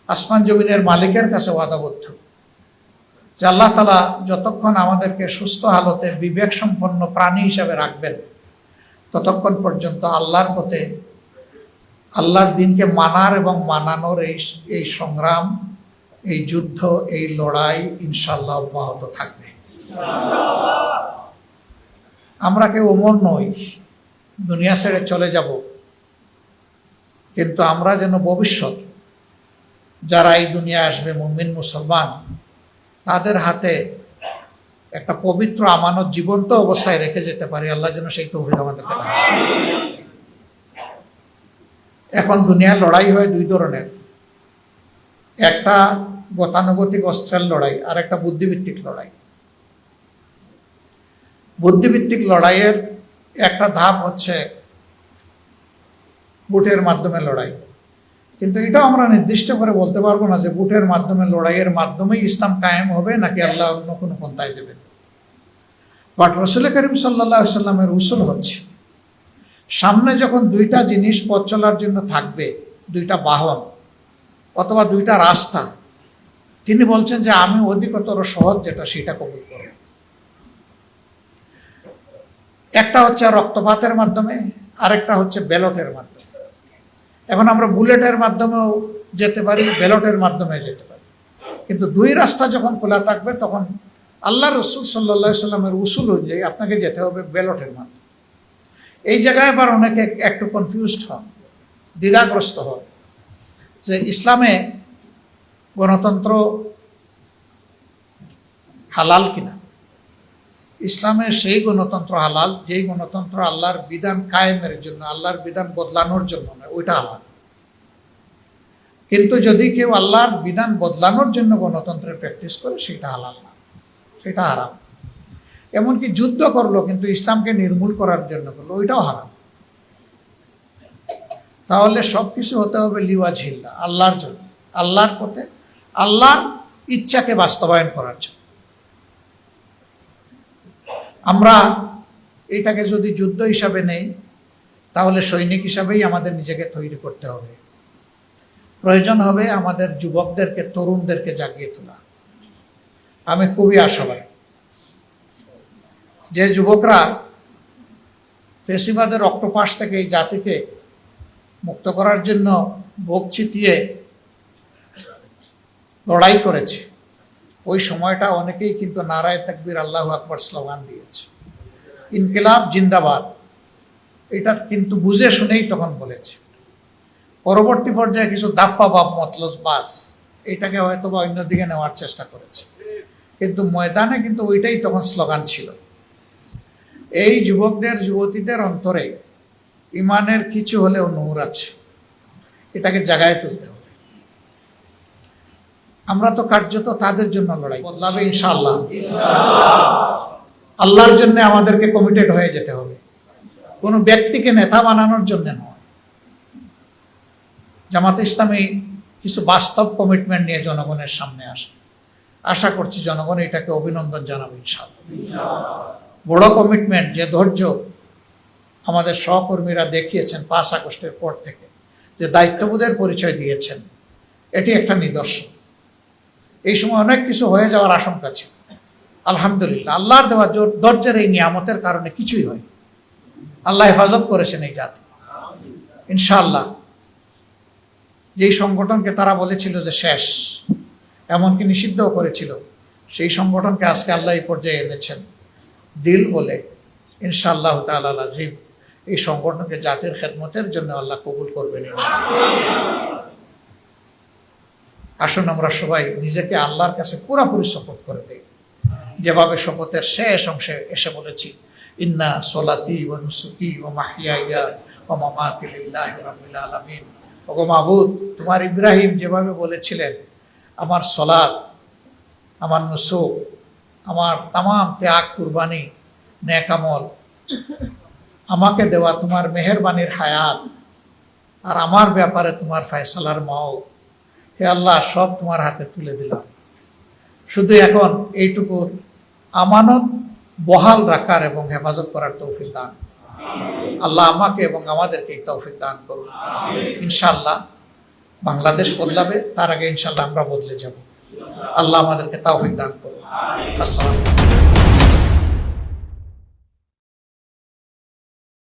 আসমান জমিনের মালিকের কাছে ওয়াদাবদ্ধ যে আল্লাহ তাআলা যতক্ষণ আমাদেরকে সুস্থ হালতে বিবেক সম্পন্ন প্রাণী হিসাবে রাখবেন, ততক্ষণ পর্যন্ত আল্লাহর পথে আল্লাহর দিনকে মানার এবং মানানোর এই সংগ্রাম, এই যুদ্ধ, এই লড়াই ইনশাআল্লাহ অব্যাহত থাকবে। আমরা কেউ অমর নই, দুনিয়া ছেড়ে চলে যাব, কিন্তু আমরা যেন ভবিষ্যৎ যারা এই দুনিয়া আসবে মুমিন মুসলমান, তাদের হাতে একটা পবিত্র আমানত জীবন্ত অবস্থায় রেখে যেতে পারি। আল্লাহ যেন সেই তৌফিক আমাদেরকে দান। এখন দুনিয়ার লড়াই হয় দুই ধরনের, একটা গতানুগতিক অস্ত্রের লড়াই আর একটা বুদ্ধিভিত্তিক লড়াই। বুদ্ধিভিত্তিক লড়াইয়ের একটা ধাপ হচ্ছে বুটের মাধ্যমে লড়াই, কিন্তু এটাও আমরা নির্দিষ্ট করে বলতে পারবো না যে বুটের মাধ্যমে লড়াইয়ের মাধ্যমেই ইসলাম কায়েম হবে নাকি আল্লাহ অন্য কোনো পন্থায় দেবেন। বাট রাসূল করিম সাল্লাল্লাহু আলাইহি ওয়াসাল্লামের উসুল হচ্ছে, সামনে যখন দুইটা জিনিস পথ চলার জন্য থাকবে, দুইটা বাহন অথবা দুইটা রাস্তা, তিনি বলছেন যে আমি অধিকতর সহজ যেটা সেটা কবুল করব। একটা হচ্ছে রক্তপাতের মাধ্যমে, আরেকটা হচ্ছে ব্যালটের মাধ্যমে। এখন আমরা বুলেটের মাধ্যমেও যেতে পারি, ব্যালটের মাধ্যমে যেতে পারি, কিন্তু দুই রাস্তা যখন খোলা থাকবে তখন আল্লাহ রসুল সাল্লাল্লাহু আলাইহি ওয়াসাল্লামের উসুল অনুযায়ী আপনাকে যেতে হবে ব্যালটের মাধ্যমে। এই জায়গায় আবার অনেকে একটু কনফিউজড হন, দ্বিধাগ্রস্ত হন যে ইসলামে গণতন্ত্র হালাল কিনা। ইসলামে সেই গণতন্ত্র হালাল যেই গণতন্ত্র আল্লাহর বিধান কায়েমের জন্য, আল্লাহর বিধান বদলানোর জন্য নয়, ওইটা হালাল। কিন্তু যদি কেউ আল্লাহর বিধান বদলানোর জন্য গণতন্ত্রের প্র্যাকটিস করে, সেটা হালাল না, সেটা হারাম। এমনকি যুদ্ধ করলো কিন্তু ইসলামকে নির্মূল করার জন্য করলো, ওইটাও হারাম। তাহলে সবকিছু হতে হবে লিওয়াজহিল্লাহ, আল্লাহর জন্য, আল্লাহর পথে, আল্লাহর ইচ্ছাকে বাস্তবায়ন করার জন্য। আমরা এটাকে যদি যুদ্ধ হিসাবে নেই, তাহলে সৈনিক হিসাবেই আমাদের নিজেকে তৈরি করতে হবে। প্রয়োজন হবে আমাদের যুবকদেরকে, তরুণদেরকে জাগিয়ে তোলা। আমি খুবই আশাবাদী যে যুবকরা ফেসিবাদের অক্টোপাস থেকে এই জাতিকে মুক্ত করার জন্য বুক চিতিয়ে লড়াই করেছে, ওই সময়টা অনেকেই কিন্তু নারায়ে তাকবীর আল্লাহু আকবার স্লোগান দিয়েছে, ইনকিলাব জিন্দাবাদ, এটা কিন্তু বুঝে শুনেই তখন বলেছে। পরবর্তী পর্যায়ে কিছু দাপ্পা বাপ মতলব বাস এটাকে হয়তো বা অন্যদিকে নেওয়ার চেষ্টা করেছে, কিন্তু ময়দানে কিন্তু ওইটাই তখন স্লোগান ছিল। এই যুবকদের, যুবতীদের অন্তরে ইমানের কিছু হলেও নূর আছে, এটাকে জাগায় তুলতে হবে। আমরা তো কার্যত তাদের জন্য লড়াই, বদলাবে ইনশাআল্লাহ। আল্লাহর জন্য আমাদেরকে কমিটেড হয়ে যেতে হবে, কোনো ব্যক্তিকে নেতা বানানোর জন্য নয়। জামাতে ইসলামী কিছু বাস্তব কমিটমেন্ট নিয়ে জনগণের সামনে আসবে, আশা করছি জনগণ এটাকে অভিনন্দন জানাবে ইনশাআল্লাহ। বড় কমিটমেন্ট, যে ধৈর্য আমাদের সহকর্মীরা দেখিয়েছেন 5 আগস্টের পর থেকে, যে দায়িত্ববোধের পরিচয় দিয়েছেন, এটি একটা নিদর্শন। এই সময় অনেক কিছু হয়ে যাওয়ার আশঙ্কা ছিল, আলহামদুলিল্লাহ আল্লাহর দেওয়া ধৈর্যের এই নিয়ামতের কারণে কিছুই হয়। আল্লাহ হেফাজত করেছেন এই জাতি ইনশাআল্লাহ। যেই সংগঠনকে তারা বলেছিল যে শেষ, এমনকি নিষিদ্ধও করেছিল, সেই সংগঠনকে আজকে আল্লাহ এই পর্যায়ে এনেছেন দিল বলে। ইনশাআল্লাহ তাআলা আজিম এই সংগঠনকে জাতির খেদমতের জন্য আল্লাহ কবুল করবেন ইনশাআল্লাহ। আসুন আমরা সবাই নিজেকে আল্লাহর কাছে পুরোপুরি শপথ করে দেই, যেভাবে শপথের শেষ অংশে এসে বলেছি, ইন্না সলাতি ওয়া নুসুকি ওয়া মাহইয়ায়া ওয়া মামাতি লিল্লাহি রাব্বিল আলামিন। ওগো মাবুদ, তোমার ইব্রাহিম যেভাবে বলেছিলেন, আমার সলাত, আমার নুসুক, আমার তামাম ত্যাগ, কুরবানি, নেক আমল, আমাকে দেওয়া তোমার মেহেরবানির হায়াত, আর আমার ব্যাপারে তোমার ফয়সালার মাও, হে আল্লাহ সব তোমার হাতে তুলে দিলাম। শুধু এখন এইটুকুর আমানত বহাল রাখার এবং হেফাজত করার তৌফিক দান। আল্লাহ আমাকে এবং আমাদেরকে এই তৌফিক দান করুন ইনশাআল্লাহ। বাংলাদেশ বদলাবে, তার আগে ইনশাল্লাহ আমরা বদলে যাব। আল্লাহ আমাদেরকে তাওফিক দান করুন। আসসালামু আলাইকুম।